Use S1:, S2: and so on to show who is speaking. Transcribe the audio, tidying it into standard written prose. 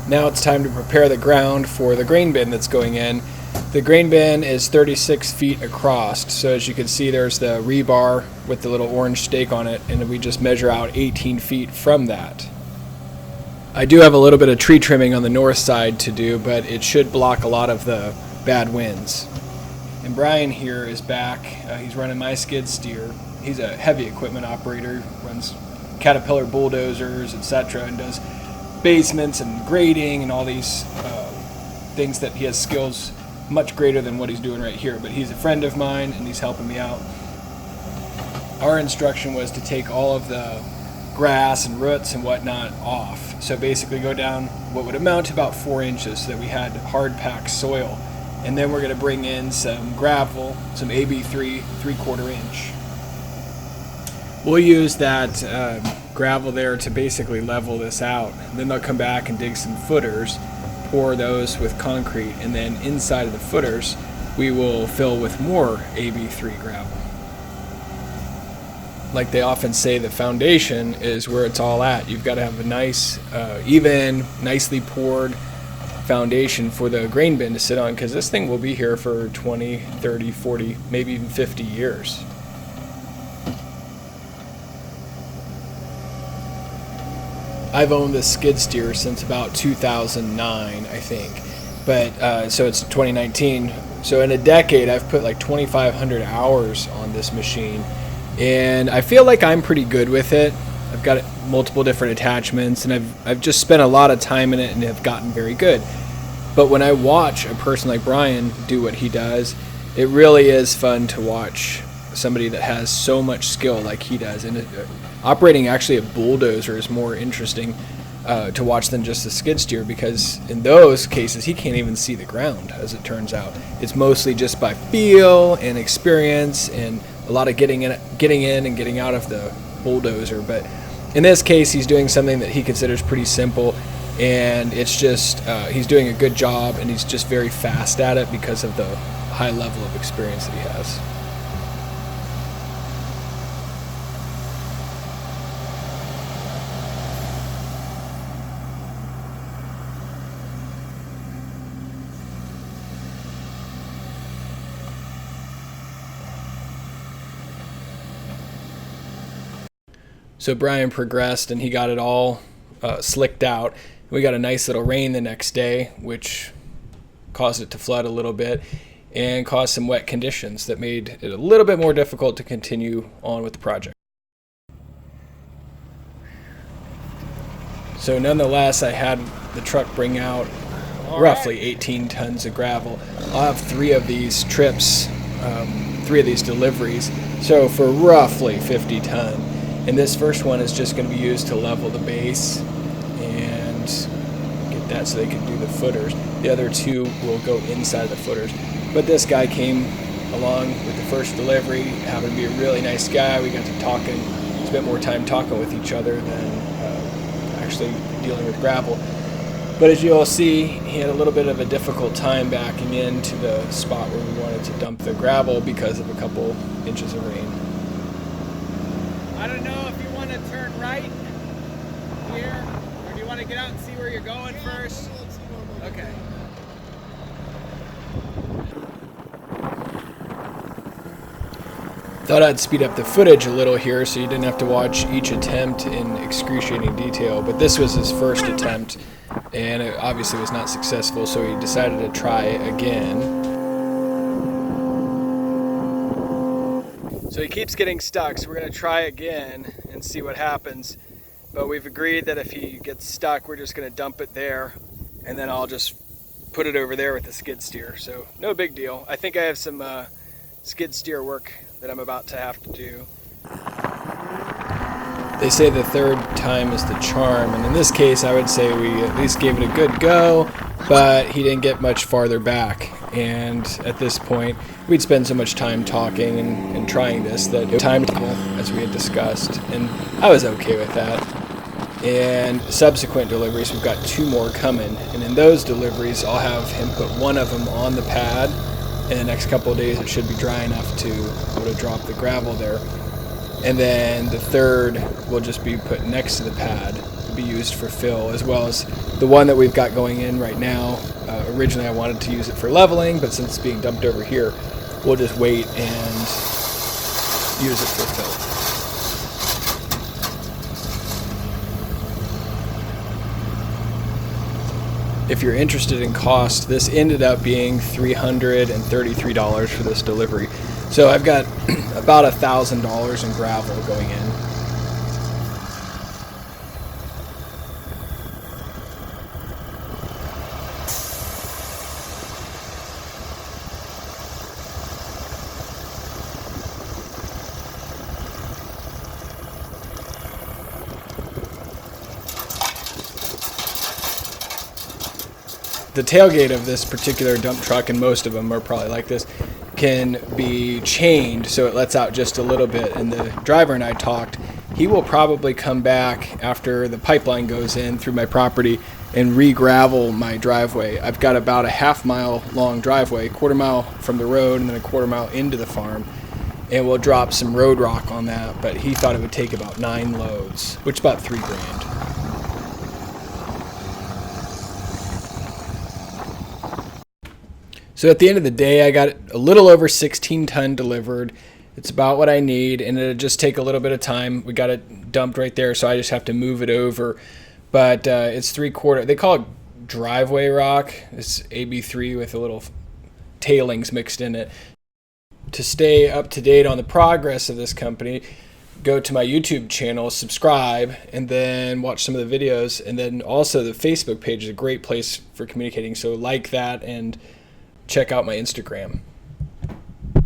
S1: Now it's time to prepare the ground for the grain bin that's going in. The grain bin is 36 feet across, so as you can see there's the rebar with the little orange stake on it, and we just measure out 18 feet from that. I do have a little bit of tree trimming on the north side to do, but it should block a lot of the bad winds. And Brian here is back. He's running my skid steer. He's a heavy equipment operator, runs Caterpillar bulldozers, etc., and does basements and grading and all these things that he has skills much greater than what he's doing right here. But he's a friend of mine and he's helping me out. Our instruction was to take all of the grass and roots and whatnot off. So basically go down what would amount to about 4 inches so that we had hard packed soil. And then we're going to bring in some gravel, some AB3 3/4 inch. We'll use that gravel there to basically level this out. And then they'll come back and dig some footers, pour those with concrete, and then inside of the footers we will fill with more AB3 gravel. Like they often say, the foundation is where it's all at. You've got to have a nice, even, nicely poured foundation for the grain bin to sit on, because this thing will be here for 20, 30, 40, maybe even 50 years. I've owned this skid steer since about 2009, I think. But so it's 2019. So in a decade, I've put like 2,500 hours on this machine, and I feel like I'm pretty good with it. I've got multiple different attachments, and I've just spent a lot of time in it and have gotten very good. But when I watch a person like Brian do what he does, it really is fun to watch somebody that has so much skill like he does. And operating actually a bulldozer is more interesting to watch than just a skid steer, because in those cases he can't even see the ground, as it turns out. It's mostly just by feel and experience and a lot of getting in and getting out of the bulldozer. But in this case he's doing something that he considers pretty simple, and it's just he's doing a good job, and he's just very fast at it because of the high level of experience that he has. So Brian progressed and he got it all slicked out. We got a nice little rain the next day, which caused it to flood a little bit and caused some wet conditions that made it a little bit more difficult to continue on with the project. So nonetheless, I had the truck bring out roughly 18 tons of gravel. I'll have 3 of these trips, 3 of these deliveries, so for roughly 50 ton. And this first one is just going to be used to level the base and get that so they can do the footers. The other 2 will go inside the footers. But this guy came along with the first delivery, happened to be a really nice guy. We got to talking, spent more time talking with each other than actually dealing with gravel. But as you'll see, he had a little bit of a difficult time backing into the spot where we wanted to dump the gravel because of a couple inches of rain.
S2: I don't know if you want to turn right here, or do you want to get out and see where you're going first? Okay.
S1: Thought I'd speed up the footage a little here so you didn't have to watch each attempt in excruciating detail, but this was his first attempt and it obviously was not successful, so he decided to try again. So he keeps getting stuck, so we're going to try again and see what happens. But we've agreed that if he gets stuck, we're just going to dump it there, and then I'll just put it over there with the skid steer. So no big deal. I think I have some skid steer work that I'm about to have to do. They say the third time is the charm, and in this case I would say we at least gave it a good go, but he didn't get much farther back. And at this point, we'd spend so much time talking and trying this that it was time to, as we had discussed, and I was okay with that. And subsequent deliveries, we've got 2 more coming, and in those deliveries, I'll have him put 1 of them on the pad. In the next couple of days, it should be dry enough to be able to drop the gravel there. And then the third will just be put next to the pad to be used for fill, as well as the one that we've got going in right now. Originally I wanted to use it for leveling, but since it's being dumped over here, we'll just wait and use it for fill. If you're interested in cost, this ended up being $333 for this delivery. So I've got about $1,000 in gravel going in. The tailgate of this particular dump truck, and most of them are probably like this, can be chained so it lets out just a little bit. And the driver and I talked. He will probably come back after the pipeline goes in through my property and re-gravel my driveway. I've got about a half-mile long driveway, quarter mile from the road and then a quarter mile into the farm. And we'll drop some road rock on that, but he thought it would take about 9 loads, which is about $3,000. So at the end of the day, I got a little over 16 ton delivered. It's about what I need, and it'll just take a little bit of time. We got it dumped right there, so I just have to move it over. But it's 3/4. They call it driveway rock. It's AB3 with a little tailings mixed in it. To stay up to date on the progress of this company, go to my YouTube channel, subscribe, and then watch some of the videos. And then also the Facebook page is a great place for communicating. So like that and check out my Instagram.